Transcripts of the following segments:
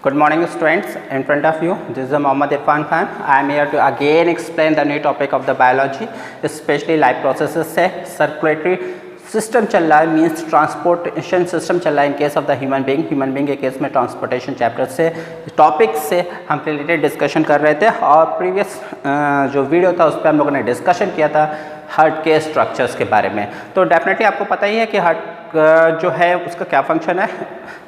Good morning students, in front of you this is Mohammad Irfan Khan. I am here to again explain the new topic of the biology, especially life processes से circulatory system चल रहा है, means transportation system चल रहा है in case of the human being के case में transportation chapter से टॉपिक से हम रिलेटेड डिस्कशन कर रहे थे और प्रीवियस जो वीडियो था उस पर हम लोगों ने डिस्कशन किया था हार्ट के स्ट्रक्चर्स के बारे में। तो डेफिनेटली आपको पता ही है कि हार्ट जो है उसका क्या फंक्शन है,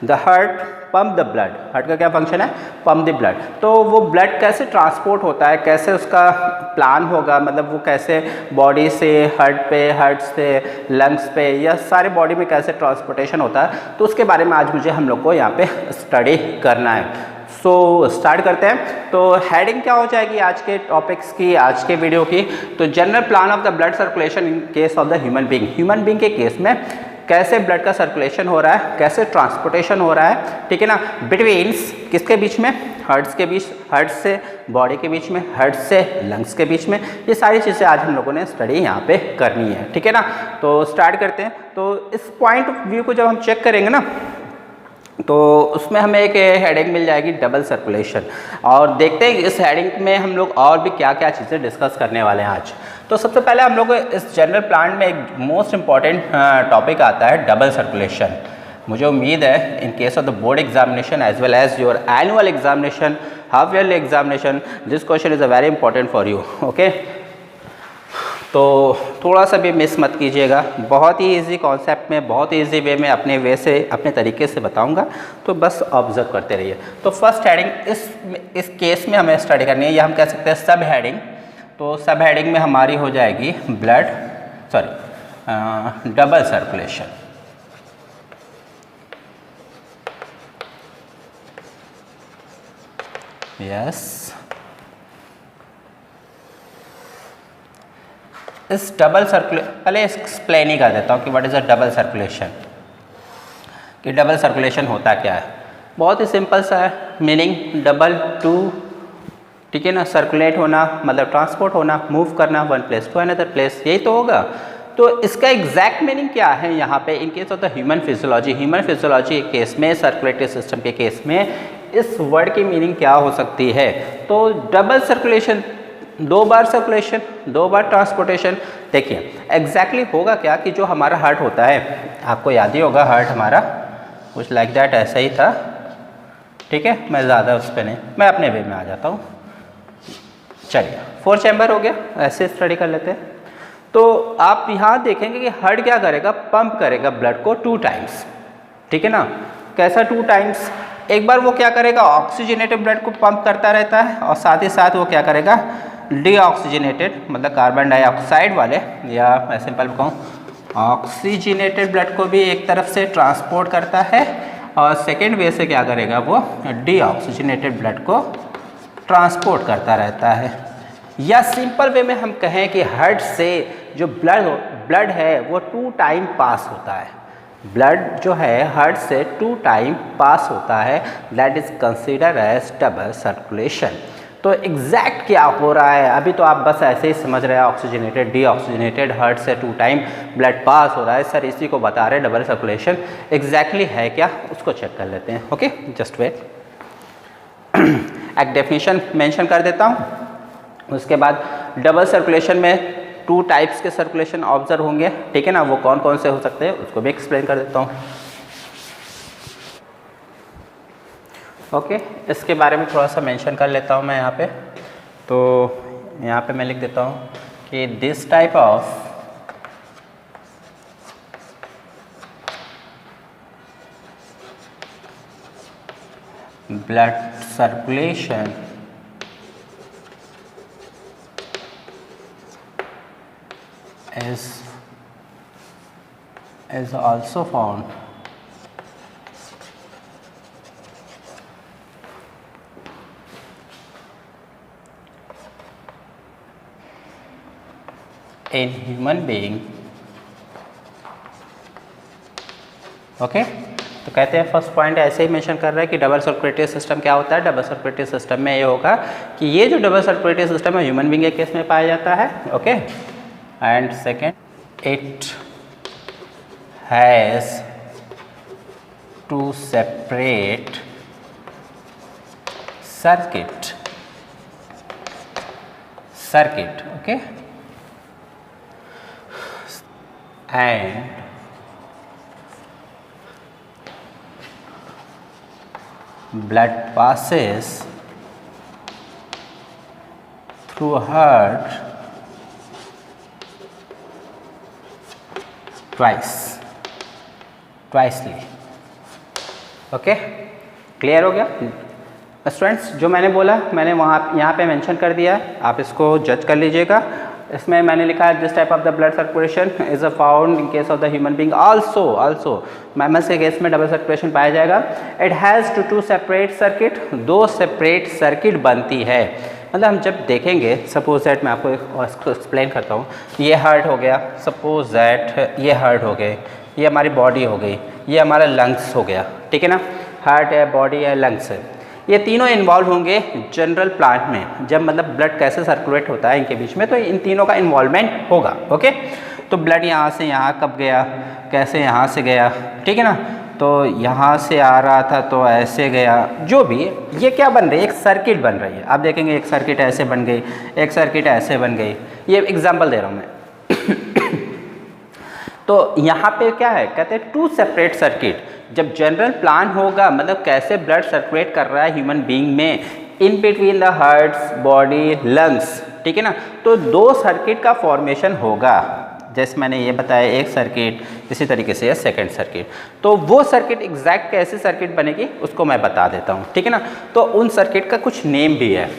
the heart pump the blood. Heart का क्या फंक्शन है, पंप द ब्लड। तो वो ब्लड कैसे ट्रांसपोर्ट होता है, कैसे उसका प्लान होगा, मतलब वो कैसे बॉडी से हार्ट से लंग्स पे या सारे बॉडी में कैसे ट्रांसपोर्टेशन होता है, तो उसके बारे में आज मुझे हम लोग को यहाँ पे स्टडी करना है। सो स्टार्ट करते हैं। तो हेडिंग क्या हो जाएगी आज के टॉपिक्स की, आज के वीडियो की, तो general plan of the blood circulation in case of the human being के केस में कैसे ब्लड का सर्कुलेशन हो रहा है, कैसे ट्रांसपोर्टेशन हो रहा है, ठीक है ना, बिटवीन्स किसके बीच में, हार्ट्स के बीच, हार्ट से बॉडी के बीच में, हार्ट से लंग्स के बीच में, ये सारी चीज़ें आज हम लोगों ने स्टडी यहाँ पे करनी है, ठीक है ना। तो स्टार्ट करते हैं। तो इस पॉइंट ऑफ व्यू को जब हम चेक करेंगे ना तो उसमें हमें एक हेडिंग मिल जाएगी डबल सर्कुलेशन, और देखते हैं इस हेडिंग में हम लोग और भी क्या क्या चीज़ें डिस्कस करने वाले हैं आज। तो सबसे पहले हम लोग इस जनरल प्लान में एक मोस्ट इम्पॉर्टेंट टॉपिक आता है डबल सर्कुलेशन। मुझे उम्मीद है in case of the board examination as well as your annual examination, half yearly examination, this question is a very important for you. Okay, तो थोड़ा सा भी मिस मत कीजिएगा, बहुत ही इजी कॉन्सेप्ट में, बहुत ही इजी वे में अपने वे से, अपने तरीके से बताऊंगा, तो बस ऑब्जर्व करते रहिए। तो फर्स्ट हेडिंग इस केस में हमें स्टडी करनी है, या हम कह सकते हैं सब हेडिंग। तो सब हेडिंग में हमारी हो जाएगी डबल सर्कुलेशन। यस, इस डबल सर्कुलेशन पहले एक्सप्लेन ही कर देता हूँ कि what is a double circulation, कि डबल सर्कुलेशन होता क्या है। बहुत ही सिंपल सा है मीनिंग, डबल टू, ठीक है ना, सर्कुलेट होना मतलब ट्रांसपोर्ट होना, मूव करना one place to another place, यही तो होगा। तो इसका एग्जैक्ट मीनिंग क्या है यहाँ पे इन case of the human physiology के केस में, सर्कुलेटरी सिस्टम के केस में इस वर्ड की मीनिंग क्या हो सकती है। तो डबल सर्कुलेशन, दो बार सर्कुलेशन, दो बार ट्रांसपोर्टेशन। देखिए एग्जैक्टली होगा क्या कि जो हमारा हार्ट होता है, आपको याद ही होगा हार्ट हमारा कुछ लाइक दैट ऐसा ही था, ठीक है। मैं ज़्यादा उस पर नहीं, मैं अपने वे में आ जाता हूँ। चलिए 4 चैम्बर हो गया, ऐसे स्टडी कर लेते हैं। तो आप यहाँ देखेंगे कि हार्ट क्या करेगा, पंप करेगा ब्लड को 2 टाइम्स, ठीक है ना। कैसा 2 टाइम्स, एक बार वो क्या करेगा ऑक्सीजनेटेड ब्लड को पंप करता रहता है, और साथ ही साथ वो क्या करेगा डीऑक्सीजनेटेड मतलब कार्बन डाइऑक्साइड वाले, या मैं सिंपल कहूँ ऑक्सीजनेटेड ब्लड को भी एक तरफ से ट्रांसपोर्ट करता है, और सेकेंड वे से क्या करेगा वो डीऑक्सीजनेटेड ब्लड को ट्रांसपोर्ट करता रहता है। या सिंपल वे में हम कहें कि हार्ट से जो ब्लड है वो 2 टाइम पास होता है, ब्लड जो है हार्ट से 2 टाइम पास होता है, that is consider as double circulation. तो एग्जैक्ट क्या हो रहा है, अभी तो आप बस ऐसे ही समझ रहे हैं ऑक्सीजनेटेड डीऑक्सीजनेटेड, हार्ट से 2 टाइम ब्लड पास हो रहा है, सर इसी को बता रहे हैं डबल सर्कुलेशन। एग्जैक्टली है क्या उसको चेक कर लेते हैं। ओके, जस्ट वेट, एक डेफिनेशन मेंशन कर देता हूँ, उसके बाद डबल सर्कुलेशन में 2 टाइप्स के सर्कुलेशन ऑब्जर्व होंगे, ठीक है ना। वो कौन कौन से हो सकते हैं उसको भी एक्सप्लेन कर देता हूँ। ओके, इसके बारे में थोड़ा सा मेंशन कर लेता हूँ मैं यहाँ पे। तो यहाँ पे मैं लिख देता हूँ कि this type of blood circulation is also found in human being। Okay, तो कहते हैं फर्स्ट पॉइंट ऐसे ही मेंशन कर रहा है कि डबल सर्कुलेटरी सिस्टम क्या होता है। डबल सर्कुलेटरी सिस्टम में ये होगा कि ये जो डबल सर्कुलेटरी सिस्टम है ह्यूमन बीइंग के केस में पाया जाता है। Okay, and second it has to separate circuit, okay, and blood passes through heart twicely. Okay, clear हो गया स्टूडेंट्स? जो मैंने बोला मैंने यहाँ पे मेंशन कर दिया, आप इसको जज कर लीजिएगा। इसमें मैंने लिखा है this type of the blood circulation is a found in case of the human being also mammals के केस में डबल सर्कुलेशन पाया जाएगा। It has two separate circuit, 2 separate circuit बनती है। मतलब हम जब देखेंगे, सपोज दैट मैं आपको एक्सप्लेन करता हूँ, ये हार्ट हो गया, सपोज दैट ये हार्ट हो गए, ये हमारी बॉडी हो गई, ये हमारा लंग्स हो गया, ठीक है ना। हार्ट है, बॉडी है, लंग्स है, ये तीनों इन्वॉल्व होंगे जनरल प्लांट में। जब मतलब ब्लड कैसे सर्कुलेट होता है इनके बीच में, तो इन तीनों का इन्वॉल्वमेंट होगा। ओके, तो ब्लड यहाँ से यहाँ कब गया, कैसे यहाँ से गया, ठीक है ना। तो यहाँ से आ रहा था तो ऐसे गया, जो भी ये क्या बन रही है, एक सर्किट बन रही है। आप देखेंगे एक सर्किट ऐसे बन गई, एक सर्किट ऐसे बन गई, ये एग्जाम्पल दे रहा हूँ मैं। तो यहाँ पे क्या है, कहते हैं 2 सेपरेट सर्किट। जब जनरल प्लान होगा, मतलब कैसे ब्लड सर्कुलेट कर रहा है ह्यूमन बीइंग में, in between the hearts, body, lungs, ठीक है ना, तो 2 सर्किट का फॉर्मेशन होगा। जैसे मैंने ये बताया एक सर्किट, इसी तरीके से सेकंड सर्किट। तो वो सर्किट एग्जैक्ट कैसे सर्किट बनेगी उसको मैं बता देता हूँ, ठीक है ना। तो उन सर्किट का कुछ नेम भी है।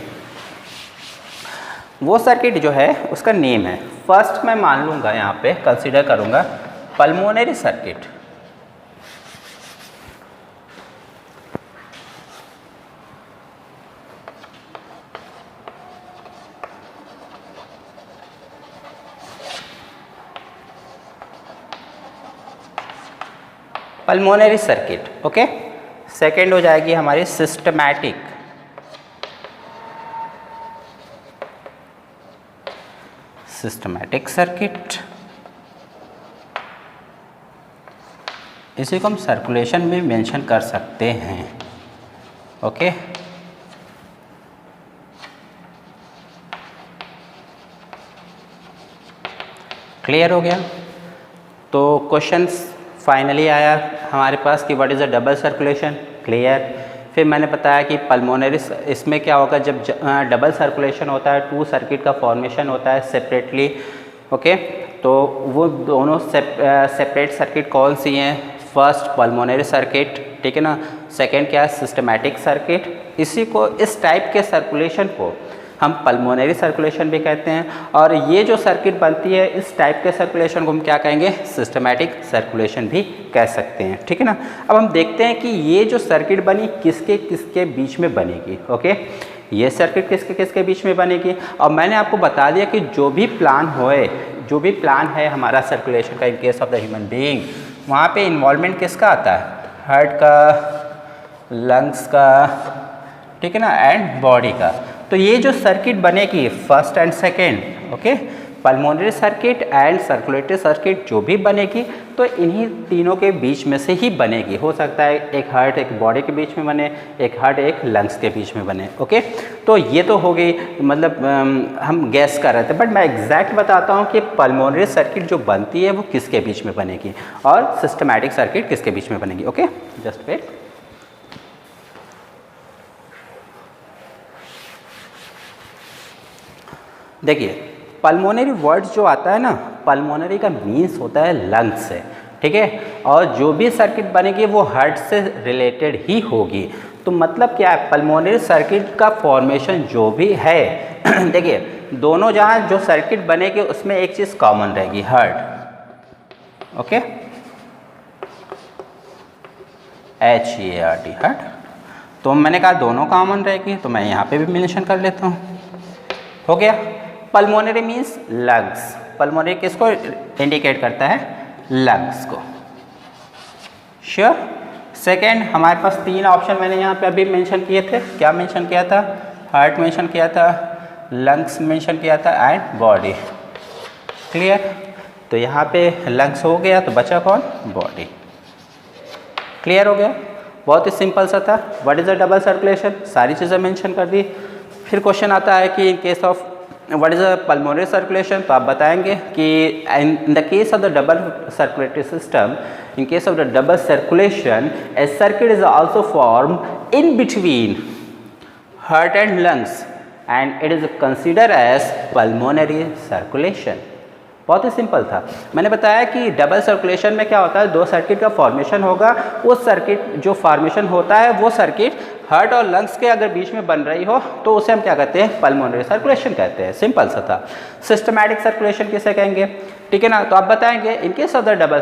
वो सर्किट जो है उसका नेम है, फर्स्ट मैं मान लूँगा, यहाँ पे कंसीडर करूँगा pulmonary circuit. Pulmonary circuit, okay. Second हो जाएगी हमारी सिस्टमैटिक सर्किट। इसी को हम सर्कुलेशन भी मेंशन कर सकते हैं, ओके। क्लियर हो गया? तो क्वेश्चंस फाइनली आया हमारे पास कि what is a double circulation, clear. फिर मैंने बताया कि पल्मोनरी, इसमें क्या होगा, जब डबल सर्कुलेशन होता है 2 सर्किट का फॉर्मेशन होता है सेपरेटली, ओके। तो वो दोनों सेपरेट सर्किट कौन सी हैं, फर्स्ट पल्मोनरी सर्किट, ठीक है ना, सेकेंड क्या है सिस्टमैटिक सर्किट। इसी को, इस टाइप के सर्कुलेशन को हम पल्मोनरी सर्कुलेशन भी कहते हैं, और ये जो सर्किट बनती है इस टाइप के सर्कुलेशन को हम क्या कहेंगे, सिस्टमैटिक सर्कुलेशन भी कह सकते हैं, ठीक है ना। अब हम देखते हैं कि ये जो सर्किट बनी किसके किसके बीच में बनेगी, ओके। ये सर्किट किसके किसके बीच में बनेगी, और मैंने आपको बता दिया कि जो भी प्लान है हमारा सर्कुलेशन का इन case of the human being, वहाँ पे इन्वॉल्वमेंट किसका आता है, हार्ट का, लंग्स का, ठीक है ना, एंड बॉडी का। तो ये जो सर्किट बनेगी first and second, okay, pulmonary circuit and circulatory circuit जो भी बनेगी, तो इन्हीं तीनों के बीच में से ही बनेगी। हो सकता है एक हार्ट एक बॉडी के बीच में बने, एक हार्ट एक लंग्स के बीच में बने, ओके। तो ये तो हो गई, मतलब हम गैस कर रहे थे, बट मैं एग्जैक्ट बताता हूँ कि पल्मोनरी सर्किट जो बनती है वो किसके बीच में बनेगी और सिस्टमैटिक सर्किट किसके बीच में बनेगी, ओके। Just wait. देखिए, पल्मोनरी वर्ड जो आता है ना, पल्मोनरी का मीन्स होता है लंग्स से, ठीक है, और जो भी सर्किट बनेगी वो हार्ट से रिलेटेड ही होगी। तो मतलब क्या है, पल्मोनरी सर्किट का फॉर्मेशन जो भी है देखिए, दोनों जहाँ जो सर्किट बनेगी उसमें एक चीज़ कॉमन रहेगी, हार्ट, ओके, HART, हार्ट। तो मैंने कहा दोनों कॉमन रहेगी, तो मैं यहाँ पे भी मेंशन कर लेता हूँ, हो गया। पल्मोनरी मीन्स लंग्स, पल्मोनरी किसको इंडिकेट करता है, लंग्स को, श्योर। सेकेंड, हमारे पास 3 ऑप्शन मैंने यहाँ पे अभी मेंशन किए थे। क्या मेंशन किया था, हार्ट मेंशन किया था, लंग्स मेंशन किया था एंड बॉडी, क्लियर। तो यहाँ पे लंग्स हो गया, तो बचा कौन, बॉडी, क्लियर हो गया। बहुत ही सिंपल सा था। What is a double circulation, सारी चीज़ें मेंशन कर दी। फिर क्वेश्चन आता है कि in case of what is a pulmonary circulation, तो आप बताएंगे कि in the case of the double circulatory system, in case of the double circulation a circuit is also formed in between heart and lungs and it is consider as pulmonary circulation. बहुत ही simple था। मैंने बताया कि double circulation में क्या होता है, दो सर्किट का फॉर्मेशन होगा। वो सर्किट जो फॉर्मेशन होता है वो सर्किट हार्ट और लंग्स के अगर बीच में बन रही हो तो उसे हम क्या कहते हैं, पल्मोनरी सर्कुलेशन कहते हैं। सिंपल सा था। सिस्टमैटिक सर्कुलेशन किसे कहेंगे, ठीक है ना। तो आप बताएंगे इन case of the double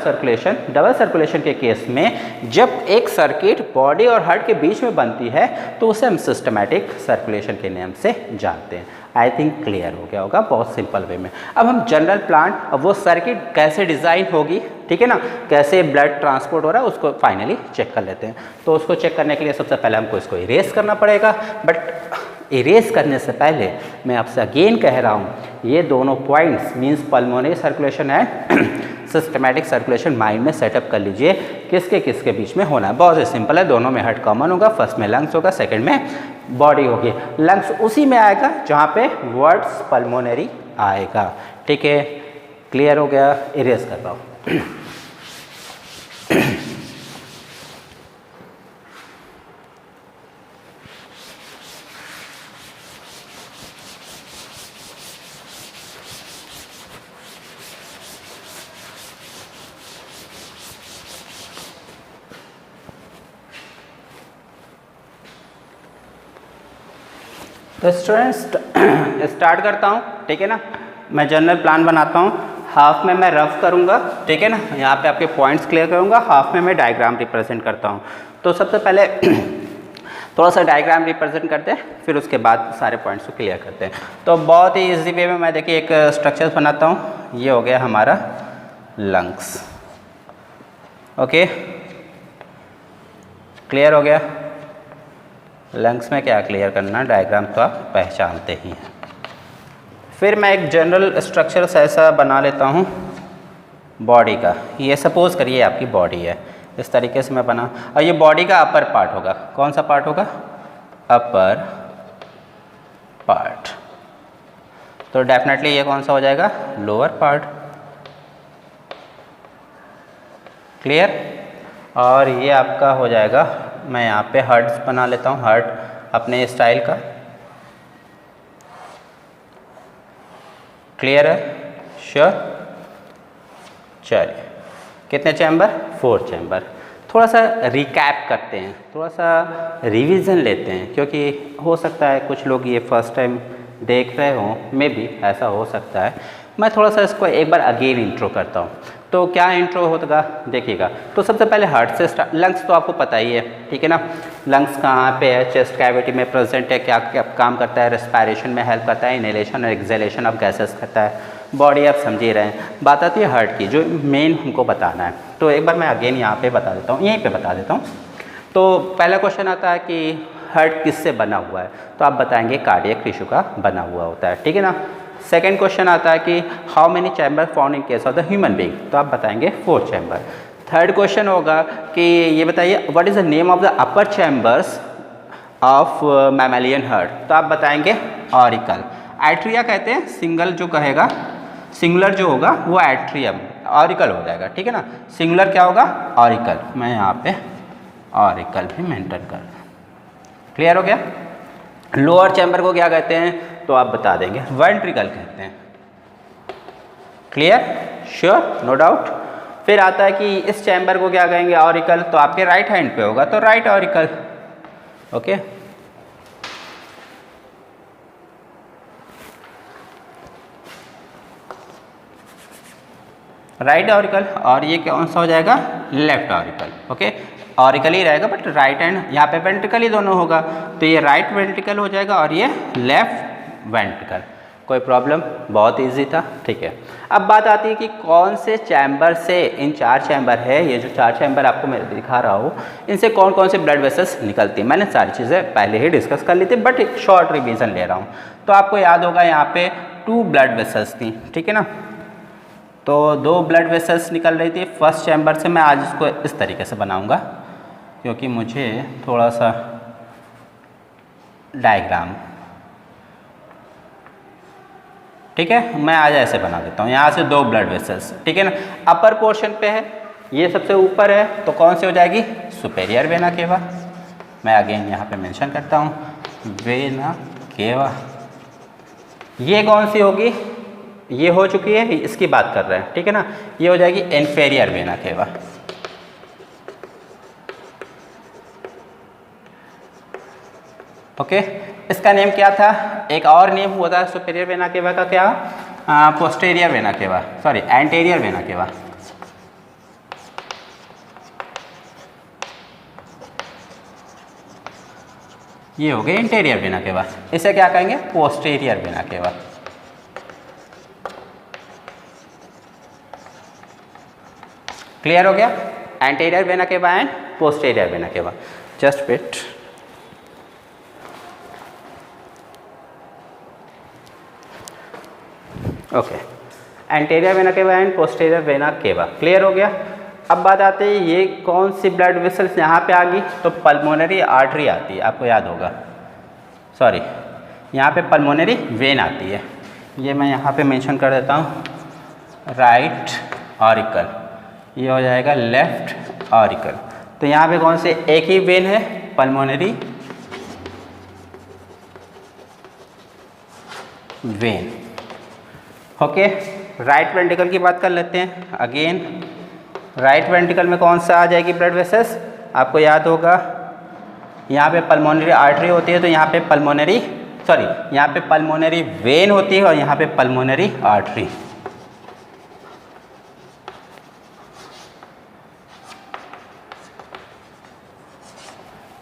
circulation के केस में जब एक सर्किट बॉडी और हार्ट के बीच में बनती है तो उसे हम सिस्टमैटिक सर्कुलेशन के नाम से जानते हैं। आई थिंक क्लियर हो गया होगा बहुत सिंपल वे में। अब हम जनरल प्लांट, अब वो सर्किट कैसे डिज़ाइन होगी, ठीक है ना, कैसे ब्लड ट्रांसपोर्ट हो रहा है उसको फाइनली चेक कर लेते हैं। तो उसको चेक करने के लिए सबसे पहले हमको इसको इरेज करना पड़ेगा। बट इरेज करने से पहले मैं आपसे अगेन कह रहा हूँ, ये दोनों points means pulmonary circulation and systematic circulation mind में सेटअप कर लीजिए, किसके किसके बीच में होना है। बहुत ही सिंपल है, दोनों में हार्ट कॉमन होगा, फर्स्ट में लंग्स होगा, सेकंड में बॉडी होगी। लंग्स उसी में आएगा जहाँ पे वर्ड्स पल्मोनरी आएगा, ठीक है। क्लियर हो गया, इरेज कर रहा हूँ। तो स्टूडेंट्स स्टार्ट करता हूँ, ठीक है ना। मैं जनरल प्लान बनाता हूँ, हाफ में मैं रफ करूँगा, ठीक है ना, यहाँ पे आपके पॉइंट्स क्लियर करूँगा, हाफ में मैं डायग्राम रिप्रेजेंट करता हूँ। तो सबसे पहले थोड़ा सा डायग्राम रिप्रेजेंट करते हैं, फिर उसके बाद सारे पॉइंट्स को क्लियर करते हैं। तो बहुत ही ईजी वे में मैं देखिए एक स्ट्रक्चर बनाता हूँ। ये हो गया हमारा लंग्स, ओके, क्लियर हो गया। लंग्स में क्या क्लियर करना, डायग्राम तो आप पहचानते ही हैं। फिर मैं एक जनरल स्ट्रक्चर ऐसा बना लेता हूँ बॉडी का। ये सपोज करिए आपकी बॉडी है, इस तरीके से मैं बना, और ये बॉडी का अपर पार्ट होगा। कौन सा पार्ट होगा, अपर पार्ट। तो डेफिनेटली ये कौन सा हो जाएगा, लोअर पार्ट, क्लियर। और ये आपका हो जाएगा, मैं यहाँ पे हार्ट्स बना लेता हूँ, हार्ट अपने स्टाइल का, क्लियर है, श्योर। चलिए, कितने चैम्बर, 4 चैम्बर। थोड़ा सा रिकैप करते हैं, थोड़ा सा रिवीजन लेते हैं, क्योंकि हो सकता है कुछ लोग ये फर्स्ट टाइम देख रहे हों, मे बी ऐसा हो सकता है। मैं थोड़ा सा इसको एक बार अगेन इंट्रो करता हूँ। तो क्या इंट्रो होगा देखिएगा। तो सबसे पहले हार्ट से स्टार्ट। लंग्स तो आपको पता ही है, ठीक है ना। लंग्स कहाँ पे है, चेस्ट कैविटी में प्रेजेंट है, क्या क्या काम करता है, रेस्पिरेशन में हेल्प करता है, इनहेलेशन और एक्सहेलेशन ऑफ गैसेस करता है। बॉडी आप समझ ही रहे हैं। बात आती है हार्ट की, जो मेन हमको बताना है। तो एक बार मैं अगेन यहाँ पे बता देता हूँ, यहीं पे बता देता हूँ। तो पहला क्वेश्चन आता है कि हार्ट किससे बना हुआ है, तो आप बताएंगे कार्डियक टिश्यू का बना हुआ होता है, ठीक है ना। सेकेंड क्वेश्चन आता है कि how many chamber found in case of the human being, तो आप बताएंगे 4 चैम्बर। थर्ड क्वेश्चन होगा कि ये बताइए what is the name of the upper chambers of mammalian heart, तो आप बताएंगे ऑरिकल। एट्रिया कहते हैं, सिंगल जो कहेगा, सिंगुलर जो होगा वो एट्रियम, ऑरिकल हो जाएगा, ठीक है ना। सिंगुलर क्या होगा, ऑरिकल। मैं यहाँ पे ऑरिकल भी मेंशन कर, क्लियर हो गया। लोअर चैम्बर को क्या कहते हैं, तो आप बता देंगे वेंट्रिकल कहते हैं, क्लियर, श्योर, नो डाउट। फिर आता है कि इस चैम्बर को क्या कहेंगे, ऑरिकल, तो आपके राइट हैंड पे होगा, तो right auricle, okay. Right auricle, और ये कौन सा हो जाएगा, लेफ्ट ऑरिकल, ओके। ऑरिकल ही रहेगा बट राइट हैंड, यहाँ पे वेंट्रिकल ही दोनों होगा, तो ये राइट वेंट्रिकल हो जाएगा और ये लेफ्ट वेंट्रिकल। कोई प्रॉब्लम, बहुत इजी था, ठीक है। अब बात आती है कि कौन से चैम्बर से, इन 4 चैम्बर है, ये जो 4 चैम्बर आपको मैं दिखा रहा हूँ, इनसे कौन कौन से ब्लड वेसल्स निकलती हैं। मैंने सारी चीज़ें पहले ही डिस्कस कर ली थी, बट एक शॉर्ट रिवीजन ले रहा हूँ। तो आपको याद होगा यहाँ पे 2 ब्लड वेसल्स थी, ठीक है ना। तो 2 ब्लड वेसल्स निकल रही थी फर्स्ट चैम्बर से। मैं आज इसको इस तरीके से बनाऊँगा, क्योंकि मुझे थोड़ा सा डायग्राम, ठीक है, मैं आज ऐसे बना देता हूँ। यहाँ से 2 ब्लड वेसल्स, ठीक है ना, अपर पोर्शन पे है, ये सबसे ऊपर है, तो कौन सी हो जाएगी? Superior vena cava. मैं अगेन यहाँ पे मेंशन करता हूँ, वेना केवा। ये कौन सी होगी? ये हो चुकी है, इसकी बात कर रहे हैं, ठीक है ना, ये हो जाएगी इन्फीरियर वेना केवा। ओके, इसका नेम क्या था? एक और नेम हुआ था सुपेरियर वेना केवा का, क्या? पोस्टेरियर वेना केवा, सॉरी एंटेरियर वेना केवा। ये हो गए इंटीरियर वेना केवा, इसे क्या कहेंगे? Posterior vena cava. क्लियर हो गया? Anterior vena cava and posterior vena cava. Just wait. Okay, anterior vena cava and posterior vena cava clear हो गया। अब बात आती है ये कौन सी ब्लड वेसल्स यहाँ पे आ गई? तो पल्मोनरी आर्टरी आती है, आपको याद होगा, सॉरी यहाँ पे पल्मोनरी वेन आती है। ये मैं यहाँ पे मेंशन कर देता हूँ, राइट ऑरिकल, ये हो जाएगा लेफ्ट ऑरिकल। तो यहाँ पे कौन से? एक ही वेन है, pulmonary vein. Okay, right ventricle की बात कर लेते हैं। अगेन राइट वेंट्रिकल में कौन सा आ जाएगी ब्लड वेसल्स? आपको याद होगा यहाँ पे पल्मोनरी आर्टरी होती है, तो यहाँ पे पल्मोनरी, सॉरी यहाँ पे पल्मोनरी वेन होती है और यहाँ पे पल्मोनरी आर्टरी।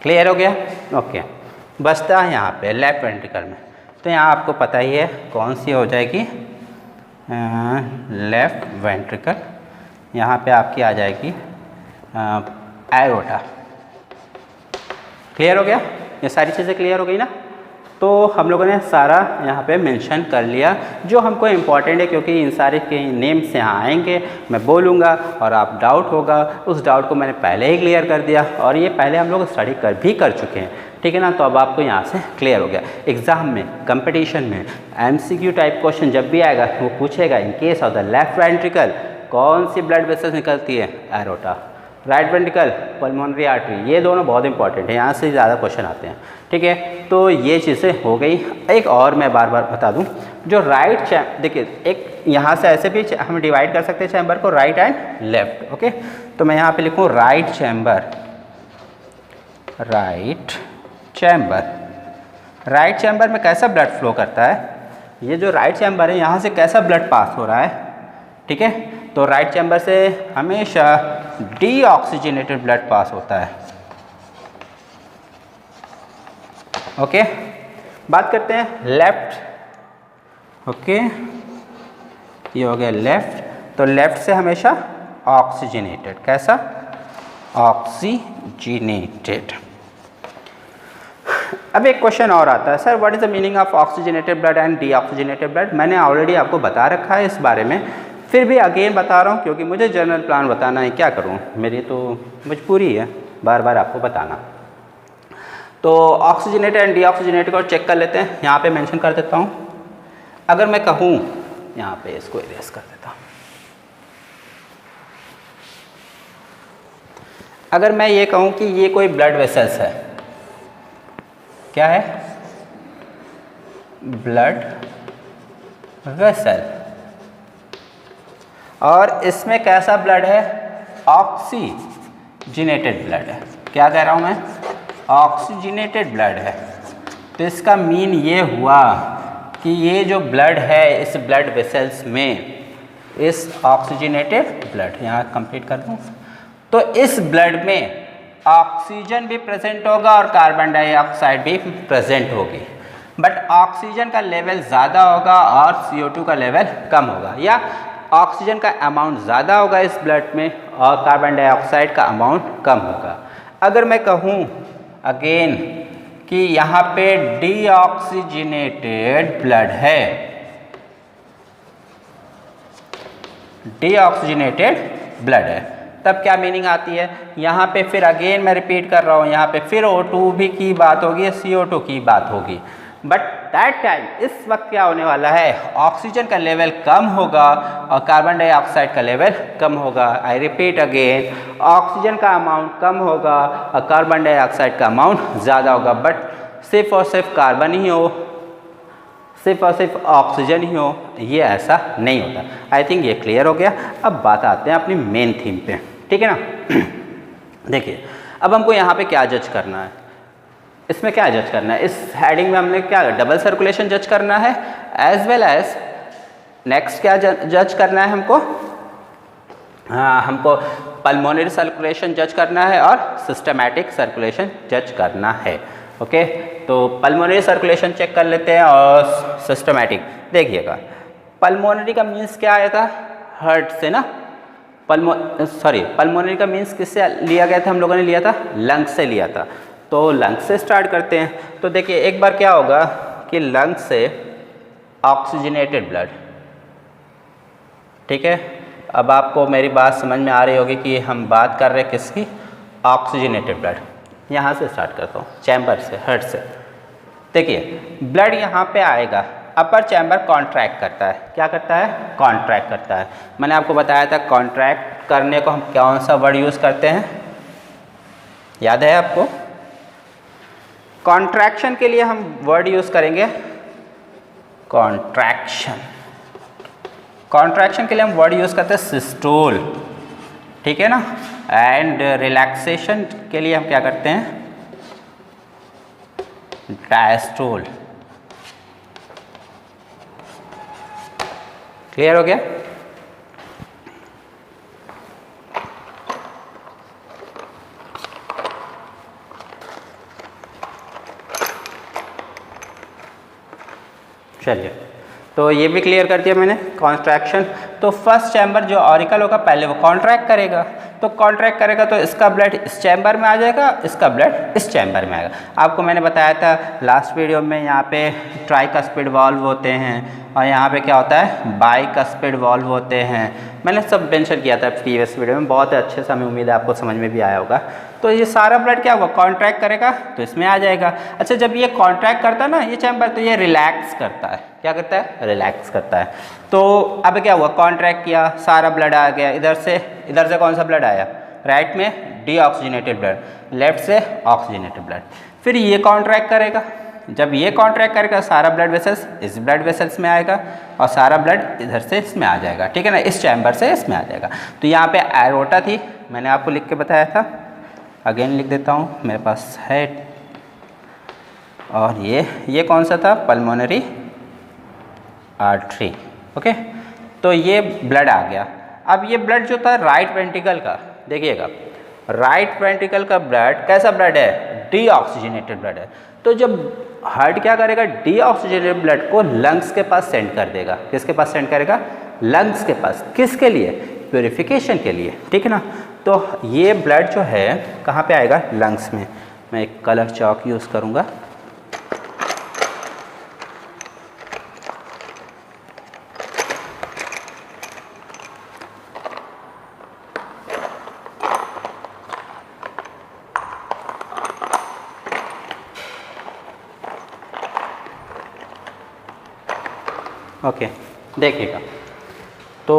क्लियर हो गया? ओके, बचता है यहाँ पे लेफ्ट वेंट्रिकल में, तो यहाँ आपको पता ही है कौन सी हो जाएगी? Left ventricle. यहाँ पे आपकी आ जाएगी एरोटा। क्लियर हो गया? ये सारी चीज़ें क्लियर हो गई ना? तो हम लोगों ने सारा यहाँ पे मेंशन कर लिया जो हमको इम्पॉर्टेंट है, क्योंकि इन सारे के नेम्स यहाँ आएंगे, मैं बोलूँगा और आप डाउट होगा, उस डाउट को मैंने पहले ही क्लियर कर दिया और ये पहले हम लोग स्टडी कर चुके हैं, ठीक है ना। तो अब आपको यहाँ से क्लियर हो गया। एग्जाम में, कंपटीशन में MCQ टाइप क्वेश्चन जब भी आएगा वो पूछेगा इन case of the left ventricle कौन सी ब्लड वेसल्स निकलती है? Aorta. Right ventricle pulmonary artery, ये दोनों बहुत इंपॉर्टेंट है, यहाँ से ज़्यादा क्वेश्चन आते हैं, ठीक है। तो ये चीज़ें हो गई। एक और मैं बार बार बता दूं, जो राइट चैम्बर, देखिए एक यहाँ से ऐसे भी हम डिवाइड कर सकते हैं चैम्बर को, राइट एंड लेफ्ट। ओके, तो मैं यहाँ पे लिखूँ right chamber, right chamber. Right chamber में कैसा ब्लड फ्लो करता है? ये जो राइट चैम्बर है यहाँ से कैसा ब्लड पास हो रहा है, ठीक है। तो राइट चैम्बर से हमेशा डीऑक्सीजनेटेड ब्लड पास होता है। ओके, बात करते हैं लेफ्ट। ओके, ये हो गया लेफ्ट, तो लेफ्ट से हमेशा ऑक्सीजनेटेड, कैसा? ऑक्सीजनेटेड। अब एक क्वेश्चन और आता है, sir what is the meaning of oxygenated blood and deoxygenated blood? मैंने ऑलरेडी आपको बता रखा है इस बारे में, फिर भी अगेन बता रहा हूँ क्योंकि मुझे जनरल प्लान बताना है, क्या करूँ, मेरी तो मजबूरी है बार बार आपको बताना। तो ऑक्सीजनेटेड एंड डीऑक्सीजनेटेड को चेक कर लेते हैं, यहाँ पे मेंशन कर देता हूँ। अगर मैं कहूँ, यहाँ पे इसको इरेज कर देता हूँ, अगर मैं ये कहूँ कि ये कोई ब्लड वेसल्स है, क्या है? ब्लड वेसल, और इसमें कैसा ब्लड है? ऑक्सीजनेटेड ब्लड है। क्या कह रहा हूँ मैं? ऑक्सीजनेटेड ब्लड है। तो इसका मीन ये हुआ कि ये जो ब्लड है इस ब्लड वेसल्स में, इस ऑक्सीजनेटेड ब्लड, यहाँ कंप्लीट कर दूँ, तो इस ब्लड में ऑक्सीजन भी प्रेजेंट होगा और कार्बन डाइऑक्साइड भी प्रेजेंट होगी, बट ऑक्सीजन का लेवल ज़्यादा होगा और CO2 का लेवल कम होगा, या ऑक्सीजन का अमाउंट ज़्यादा होगा इस ब्लड में और कार्बन डाइऑक्साइड का अमाउंट कम होगा। अगर मैं कहूँ अगेन कि यहाँ पे डीऑक्सीजनेटेड ब्लड है, डीऑक्सीजनेटेड ब्लड है, तब क्या मीनिंग आती है, यहाँ पे फिर अगेन मैं रिपीट कर रहा हूँ, यहाँ पे फिर O2 भी की बात होगी, CO2 की बात होगी। बट दैट टाइम इस वक्त क्या होने वाला है, ऑक्सीजन का लेवल कम होगा और कार्बन डाइऑक्साइड का लेवल कम होगा। आई रिपीट अगेन, ऑक्सीजन का अमाउंट कम होगा और कार्बन डाइऑक्साइड का अमाउंट ज़्यादा होगा। बट सिर्फ और सिर्फ कार्बन ही हो, सिर्फ और सिर्फ ऑक्सीजन ही हो, ये ऐसा नहीं होता। आई थिंक ये क्लियर हो गया। अब बात आते हैं अपनी मेन थीम पे, ठीक है ना। देखिए अब हमको यहाँ पे क्या जज करना है, इसमें क्या जज करना है, इस हेडिंग में हमने क्या डबल सर्कुलेशन जज करना है, एज वेल एज नेक्स्ट क्या जज करना है हमको, हमको पल्मोनरी सर्कुलेशन जज करना है और सिस्टमैटिक सर्कुलेशन जज करना है। ओके, तो पल्मोनरी सर्कुलेशन चेक कर लेते हैं और सिस्टमैटिक। देखिएगा पल्मोनरी का मीन्स क्या आया था, हार्ट से ना, पल्मोनरी का मीन्स किससे लिया गया था, हम लोगों ने लिया था लंग्स से लिया था। तो लंग्स से स्टार्ट करते हैं। तो देखिए एक बार क्या होगा कि लंग्स से ऑक्सीजनेटेड ब्लड, ठीक है। अब आपको मेरी बात समझ में आ रही होगी कि हम बात कर रहे हैं किसकी, ऑक्सीजनेटेड ब्लड। यहाँ से स्टार्ट करता हूँ, चैम्बर से, हार्ट से। देखिए ब्लड यहाँ पे आएगा, अपर चैम्बर कॉन्ट्रैक्ट करता है, क्या करता है, कॉन्ट्रैक्ट करता है। मैंने आपको बताया था कॉन्ट्रैक्ट करने को हम कौन सा वर्ड यूज़ करते हैं, याद है आपको। कॉन्ट्रैक्शन के लिए हम वर्ड यूज़ करेंगे कॉन्ट्रैक्शन। कॉन्ट्रैक्शन के लिए हम वर्ड यूज़ करते हैं सिस्टोल, ठीक है ना। एंड रिलैक्सेशन के लिए हम क्या करते हैं, डायस्टोल। क्लियर हो गया। चलिए, तो ये भी क्लियर कर दिया मैंने कॉन्ट्रैक्शन। तो फर्स्ट चैम्बर जो ऑरिकल होगा पहले वो कॉन्ट्रैक्ट करेगा, तो कॉन्ट्रैक्ट करेगा तो इसका ब्लड इस चैम्बर में आ जाएगा, इसका ब्लड इस चैम्बर में आएगा। आपको मैंने बताया था लास्ट वीडियो में, यहाँ पे ट्राइकस्पिड वाल्व होते हैं और यहाँ पे क्या होता है, बाइकस्पिड वाल्व होते हैं। मैंने सब मेंशन किया था प्रीवियस वीडियो में, बहुत अच्छे से, हमें उम्मीद है आपको समझ में भी आया होगा। तो ये सारा ब्लड क्या होगा, कॉन्ट्रैक्ट करेगा तो इसमें आ जाएगा। अच्छा, जब ये कॉन्ट्रैक्ट करता है ना ये चैम्बर, तो ये रिलैक्स करता है, क्या करता है, रिलैक्स करता है। तो अब क्या हुआ, कॉन्ट्रैक्ट किया, सारा ब्लड आ गया। इधर से कौन सा ब्लड आया, राइट में डीऑक्सीजनेटेड ब्लड, लेफ्ट से ऑक्सीजनेटेड ब्लड। फिर ये कॉन्ट्रैक्ट करेगा, जब ये कॉन्ट्रैक्ट करेगा सारा ब्लड वेसल्स इस ब्लड वेसल्स में आएगा और सारा ब्लड इधर से इसमें आ जाएगा, ठीक है ना, इस चैम्बर से इसमें आ जाएगा। तो यहाँ पे एरोटा थी, मैंने आपको लिख के बताया था, अगेन लिख देता हूँ, मेरे पास है। और ये कौन सा था, पल्मोनरी आर्टरी। ओके, तो ये ब्लड आ गया। अब ये ब्लड जो था राइट वेंट्रिकल का, देखिएगा राइट वेंट्रिकल का ब्लड कैसा ब्लड है, डीऑक्सीजनेटेड ब्लड है। तो जब हार्ट क्या करेगा, डीऑक्सीजनेटेड ब्लड को लंग्स के पास सेंड कर देगा। किसके पास सेंड करेगा, लंग्स के पास। किसके लिए, प्योरीफिकेशन के लिए, ठीक है ना। तो ये ब्लड जो है कहाँ पे आएगा, लंग्स में। मैं एक कलर चॉक यूज़ करूँगा। ओके, देखिएगा तो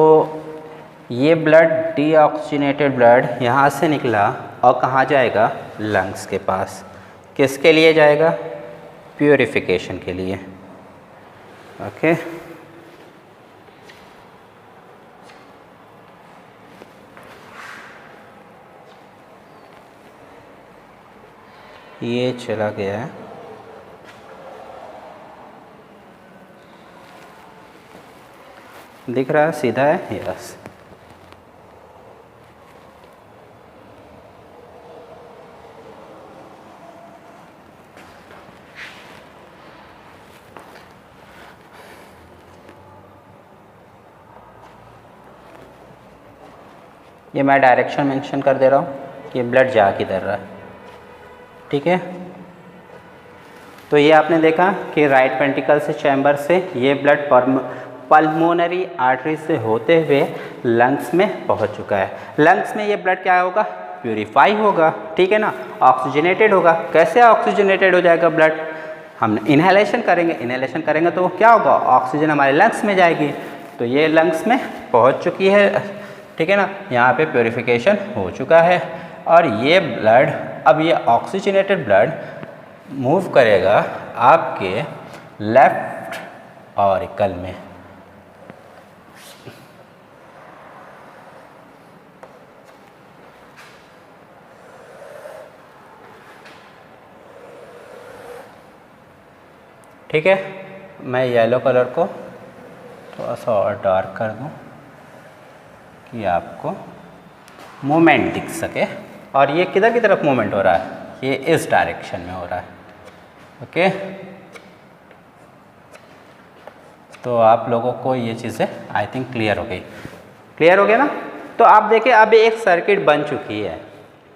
ये ब्लड डीऑक्सीजनेटेड ब्लड यहाँ से निकला और कहाँ जाएगा, लंग्स के पास। किसके लिए जाएगा, प्यूरिफिकेशन के लिए। ओके, ये चला गया है, दिख रहा है, सीधा है, यस। ये मैं डायरेक्शन मेंशन कर दे रहा हूँ कि ब्लड जा किधर रहा है, ठीक है। तो ये आपने देखा कि राइट वेंट्रिकल से चैम्बर से ये ब्लड पल्मोनरी आर्टरी से होते हुए लंग्स में पहुंच चुका है। लंग्स में ये ब्लड क्या होगा, प्यूरिफाई होगा, ठीक है ना, ऑक्सीजनेटेड होगा। कैसे ऑक्सीजनेटेड हो जाएगा ब्लड, हम इन्हेलेशन करेंगे, इन्हेलेशन करेंगे तो क्या होगा, ऑक्सीजन हमारे लंग्स में जाएगी। तो ये लंग्स में पहुंच चुकी है, ठीक है ना, यहाँ पे प्योरिफिकेशन हो चुका है। और ये ब्लड, अब ये ऑक्सीजनेटेड ब्लड मूव करेगा आपके लेफ्ट ऑरिकल में। ठीक है, मैं येलो कलर को थोड़ा सा और डार्क कर दूं कि आपको मूवमेंट दिख सके। और ये किधर की तरफ मूवमेंट हो रहा है, ये इस डायरेक्शन में हो रहा है। ओके, तो आप लोगों को ये चीज़ें आई थिंक क्लियर हो गई, क्लियर हो गया ना। तो आप देखिए अब एक सर्किट बन चुकी है,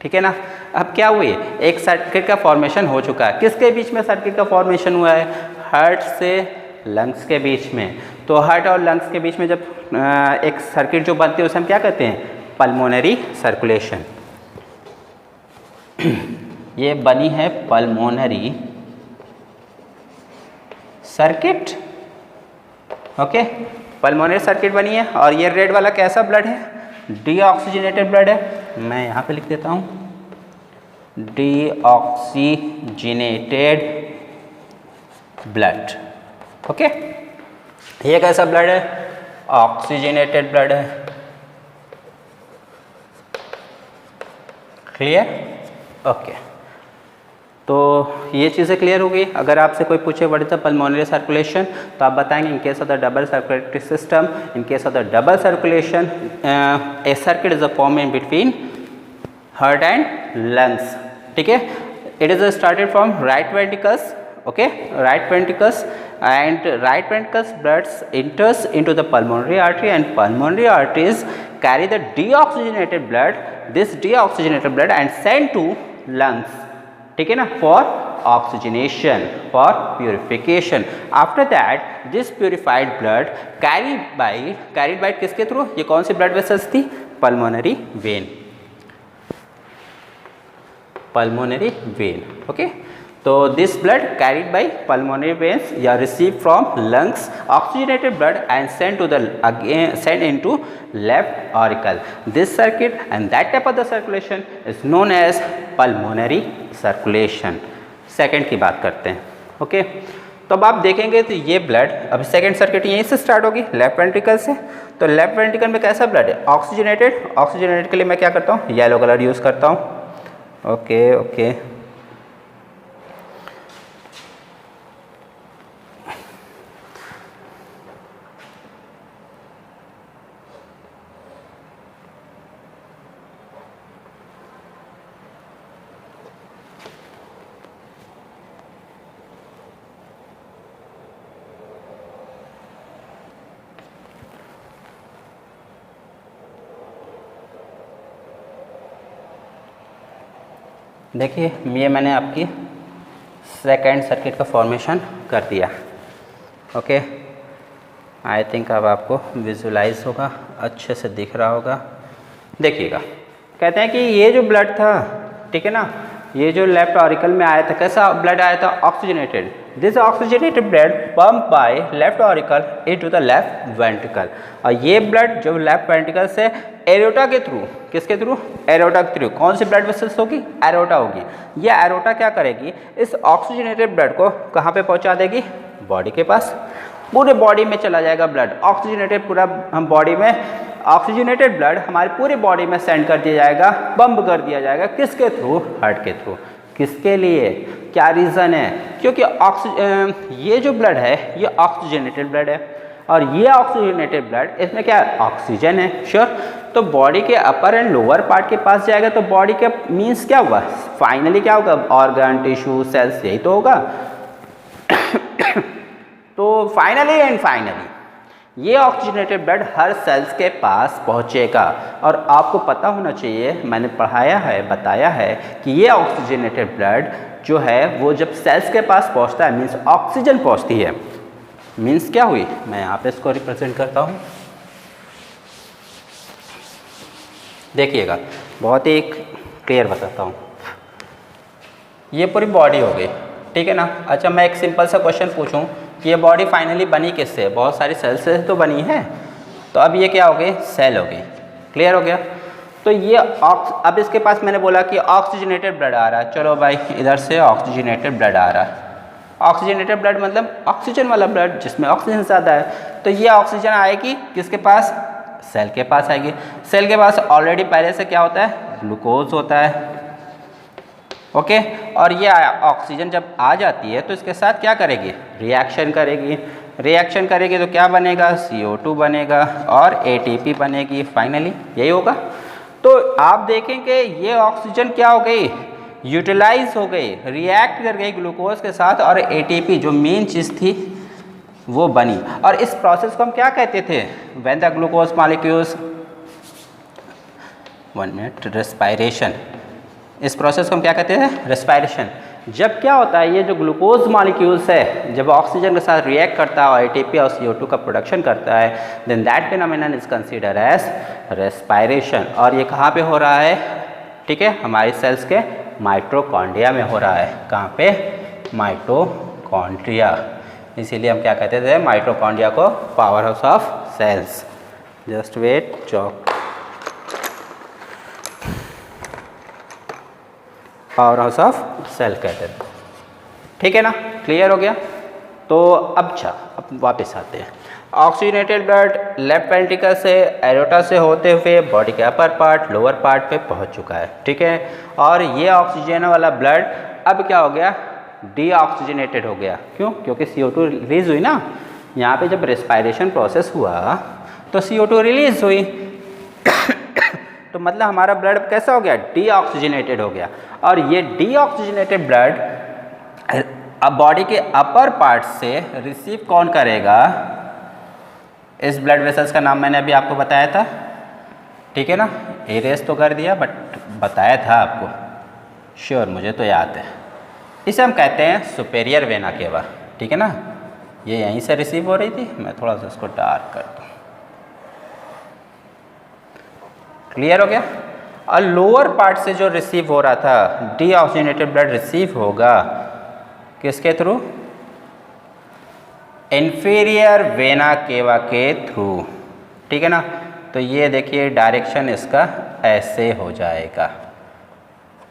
ठीक है ना। अब क्या हुई, एक सर्किट का फॉर्मेशन हो चुका है। किसके बीच में सर्किट का फॉर्मेशन हुआ है, हार्ट से लंग्स के बीच में। तो हार्ट और लंग्स के बीच में जब एक सर्किट जो बनती है उसे हम क्या कहते हैं, पल्मोनरी सर्कुलेशन। ये बनी है pulmonary circuit, okay, pulmonary circuit बनी है। और ये रेड वाला कैसा ब्लड है, डीऑक्सीजनेटेड ब्लड है। मैं यहाँ पे लिख देता हूँ डीऑक्सीजनेटेड ब्लड, ओके। ये कैसा ब्लड है, ऑक्सीजनेटेड ब्लड है, क्लियर, ओके। तो ये चीज़ें क्लियर हो गई। अगर आपसे कोई पूछे what is the pulmonary circulation, तो आप बताएंगे इन case of the double circulatory system, in case of the double circulation a circuit is a form in between heart and lungs, ठीक है। It is started from right ventricles, okay, right ventricles, and right ventricles blood enters into the pulmonary artery, and pulmonary arteries carry the deoxygenated blood, this deoxygenated blood and sent to lungs, ठीक है ना, for oxygenation, for purification. After that this purified blood carried by किसके through, ये कौन सी blood vessels थी, pulmonary vein, pulmonary vein, okay. So this blood carried by pulmonary veins या received from lungs oxygenated blood and sent into left auricle. This circuit and that type of the circulation is known as pulmonary circulation. Second की बात करते हैं, okay. तो अब आप देखेंगे तो ये ब्लड, अब सेकेंड सर्किट यहीं से स्टार्ट होगी, लेफ्ट वेंट्रिकल से। तो लेफ्ट वेंट्रिकल में कैसा ब्लड है, ऑक्सीजनेटेड। ऑक्सीजनेटेड के लिए मैं क्या करता हूँ, येलो कलर यूज़ करता हूँ, ओके ओके। देखिए ये मैंने आपकी सेकेंड सर्किट का फॉर्मेशन कर दिया, ओके। आई थिंक अब आपको विजुलाइज होगा, अच्छे से दिख रहा होगा। देखिएगा, कहते हैं कि ये जो ब्लड था, ठीक है ना, ये जो लेफ्ट ऑरिकल में आया था, कैसा ब्लड आया था, oxygenated. This oxygenated blood pump by left auricle into the left ventricle. और ये ब्लड जो लेफ्ट वेंट्रिकल से एरोटा के थ्रू, किसके थ्रू, एरोटा के थ्रू, कौन सी ब्लड वेसल्स होगी, एरोटा होगी। ये एरोटा क्या करेगी, इस ऑक्सीजनेटेड ब्लड को कहाँ पे पहुँचा देगी, बॉडी के पास। पूरे बॉडी में चला जाएगा ब्लड, ऑक्सीजनेटेड पूरा बॉडी में, ऑक्सीजनेटेड ब्लड हमारी पूरी बॉडी में सेंड कर दिया जाएगा, पंप कर दिया जाएगा, किसके थ्रू, हार्ट के थ्रू। किसके लिए, क्या रीज़न है, क्योंकि ये जो ब्लड है ये ऑक्सीजनेटेड ब्लड है, और ये ऑक्सीजनेटेड ब्लड, इसमें क्या ऑक्सीजन है, श्योर। तो बॉडी के अपर एंड लोअर पार्ट के पास जाएगा, तो बॉडी के मीन्स क्या हुआ, फाइनली क्या होगा, ऑर्गन, टिश्यू, सेल्स, यही तो होगा। तो फाइनली ये ऑक्सीजनेटेड ब्लड हर सेल्स के पास पहुंचेगा। और आपको पता होना चाहिए, मैंने पढ़ाया है, बताया है कि ये ऑक्सीजनेटेड ब्लड जो है वो जब सेल्स के पास पहुंचता है, मीन्स ऑक्सीजन पहुंचती है, मीन्स क्या हुई, मैं यहाँ पे इसको रिप्रेजेंट करता हूँ। देखिएगा बहुत ही क्लियर बताता हूँ। ये पूरी बॉडी हो गई, ठीक है ना। अच्छा मैं एक सिंपल सा क्वेश्चन पूछूं कि ये बॉडी फाइनली बनी किससे, बहुत सारी सेल से तो बनी है। तो अब ये क्या हो गई, सेल हो गई। क्लियर हो गया। तो ये अब इसके पास मैंने बोला कि ऑक्सीजनेटेड ब्लड आ रहा है। चलो भाई इधर से ऑक्सीजनेटेड ब्लड आ रहा है। ऑक्सीजनेटेड ब्लड मतलब ऑक्सीजन वाला ब्लड जिसमें ऑक्सीजन ज़्यादा है। तो ये ऑक्सीजन आएगी किसके पास, सेल के पास आएगी। सेल के पास ऑलरेडी पहले से क्या होता है, ग्लूकोज होता है। ओके और ये ऑक्सीजन जब आ जाती है तो इसके साथ क्या करेगी, रिएक्शन करेगी। रिएक्शन करेगी तो क्या बनेगा, CO2 बनेगा और ATP बनेगी। फाइनली यही होगा। तो आप देखेंगे ये ऑक्सीजन क्या हो गई, यूटिलाइज हो गई, रिएक्ट कर गई ग्लूकोज के साथ और ATP जो मेन चीज़ थी वो बनी। और इस प्रोसेस को हम क्या कहते थे, when the glucose molecules, 1 minute, respiration. इस प्रोसेस को हम क्या कहते हैं, रेस्पायरेशन। जब क्या होता है, ये जो ग्लूकोज मॉलिक्यूल्स है जब ऑक्सीजन के साथ रिएक्ट करता है और ATP और CO2 का प्रोडक्शन करता है, then that phenomenon is consider as respiration. और ये कहाँ पे हो रहा है, ठीक है, हमारी सेल्स के माइटोकॉन्ड्रिया में हो रहा है। कहाँ पे, माइटोकॉन्ड्रिया। इसीलिए हम क्या कहते थे माइटोकॉन्ड्रिया को, power house of cells. Just wait, चौक, पावर हाउस ऑफ सेल कहते थे। ठीक है ना, क्लियर हो गया। तो अब वापस आते हैं। ऑक्सीजनेटेड ब्लड लेफ्ट वेंट्रिकल से एरोटा से होते हुए बॉडी के अपर पार्ट लोअर पार्ट पे पहुंच चुका है। ठीक है, और ये ऑक्सीजन वाला ब्लड अब क्या हो गया, डीऑक्सीजनेटेड हो गया। क्यों, क्योंकि CO2 रिलीज हुई ना। यहाँ पे जब रेस्पायरेशन प्रोसेस हुआ तो CO2 रिलीज हुई तो मतलब हमारा ब्लड कैसा हो गया, डीऑक्सीजनेटेड हो गया। और ये डीऑक्सीजनेटेड ब्लड अब बॉडी के अपर पार्ट से रिसीव कौन करेगा, इस ब्लड वेसल्स का नाम मैंने अभी आपको बताया था। ठीक है ना, एरेस तो कर दिया बट बताया था आपको, श्योर, मुझे तो याद है। इसे हम कहते हैं सुपेरियर वेना केवा। ठीक है ना, ये यहीं से रिसीव हो रही थी। मैं थोड़ा सा इसको डार्क कर दूँ, क्लियर हो गया। और लोअर पार्ट से जो रिसीव हो रहा था, डीऑक्सीजनेटेड ब्लड रिसीव होगा किसके थ्रू, इंफीरियर वेना केवा के थ्रू। ठीक है ना, तो ये देखिए डायरेक्शन इसका ऐसे हो जाएगा।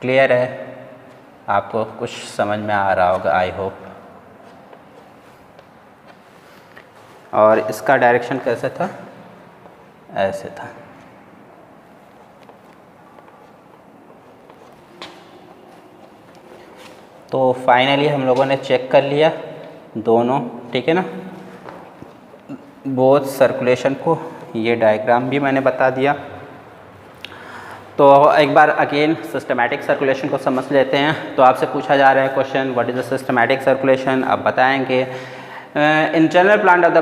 क्लियर है, आपको कुछ समझ में आ रहा होगा, आई होप। और इसका डायरेक्शन कैसे था, ऐसे था। तो फाइनली हम लोगों ने चेक कर लिया दोनों। ठीक है ना, बोथ सर्कुलेशन को, ये डायग्राम भी मैंने बता दिया। तो एक बार अगेन सिस्टमैटिक सर्कुलेशन को समझ लेते हैं। तो आपसे पूछा जा रहा है question, what is the systematic circulation. आप बताएंगे in general plant of the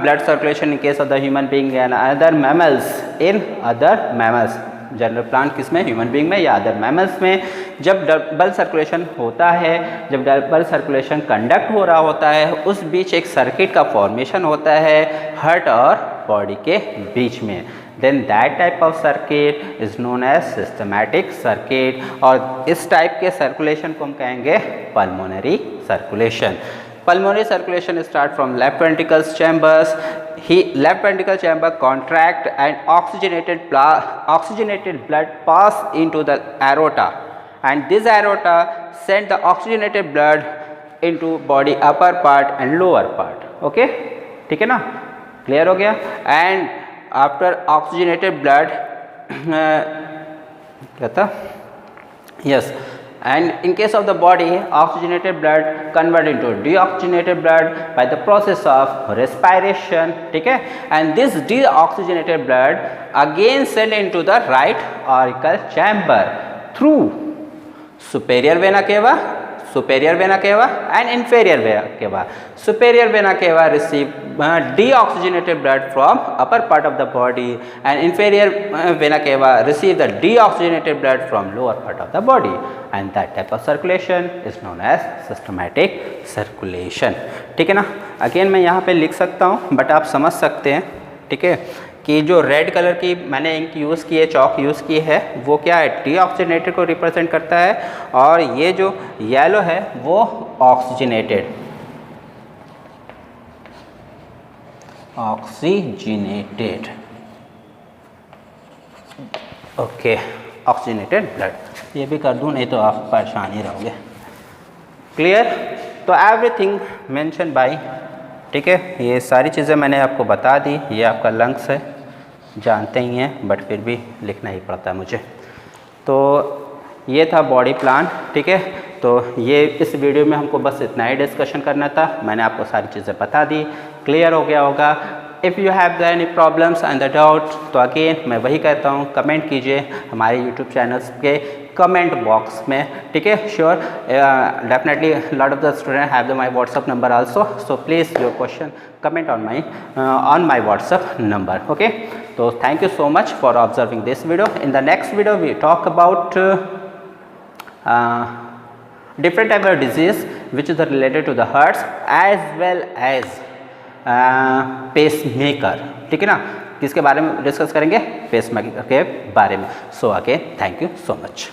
blood circulation in case of the human being and other mammals, in other mammals. General plant किस में, ह्यूमन बीइंग में या अदर मैमल्स में। जब double circulation होता है, जब डबल सर्कुलेशन कंडक्ट हो रहा होता है, उस बीच एक सर्किट का फॉर्मेशन होता है हार्ट और बॉडी के बीच में। Then that type of circuit is known as systematic circuit. और इस टाइप के सर्कुलेशन को हम कहेंगे pulmonary circulation. Pulmonary circulation start from left ventricle chambers. Left ventricle chamber contract and oxygenated blood pass into the aorta, and this aorta send the oxygenated blood into body upper part and lower part. Okay, ठीक है ना, clear हो गया। And after oxygenated blood क्या था, yes, and in case of the body, oxygenated blood convert into deoxygenated blood by the process of respiration. ठीक है, and this deoxygenated blood again sent into the right auricle chamber through superior vena cava, superior vena cava and inferior vena cava. Superior vena cava receive deoxygenated blood from upper part of the body, and inferior vena cava receive the deoxygenated blood from lower part of the body, and that type of circulation is known as systematic circulation. ठीक है ना. Again मैं यहाँ पे लिख सकता हूँ but आप समझ सकते हैं, ठीक है, कि जो रेड कलर की मैंने इंक यूज़ की है, चौक यूज़ की है, वो क्या है, डीऑक्सीजनेटेड को रिप्रेजेंट करता है, और ये जो येलो है वो ऑक्सीजनेटेड ओके, ऑक्सीजनेटेड ब्लड. ये भी कर दूँ, नहीं तो आप परेशान ही रहोगे. क्लियर. तो एवरीथिंग मेंशन बाय, ठीक है, ये सारी चीज़ें मैंने आपको बता दी. ये आपका लंग्स है, जानते ही हैं, बट फिर भी लिखना ही पड़ता है मुझे. तो ये था बॉडी प्लान, ठीक है. तो ये इस वीडियो में हमको बस इतना ही डिस्कशन करना था. मैंने आपको सारी चीज़ें बता दी, क्लियर हो गया होगा. If you have any problems and the doubt, तो अगेन मैं वही कहता हूँ, कमेंट कीजिए हमारे यूट्यूब चैनल्स के कमेंट बॉक्स में, ठीक है. Sure, definitely lot of the student have the my WhatsApp number also, so please your question comment on my WhatsApp number. Okay, so thank you so much for observing this video. In the next video we talk about different type of disease which is related to the hearts as well as pacemaker. ठीक है ना. किसके बारे में discuss करेंगे, pacemaker के बारे में. So again thank you so much.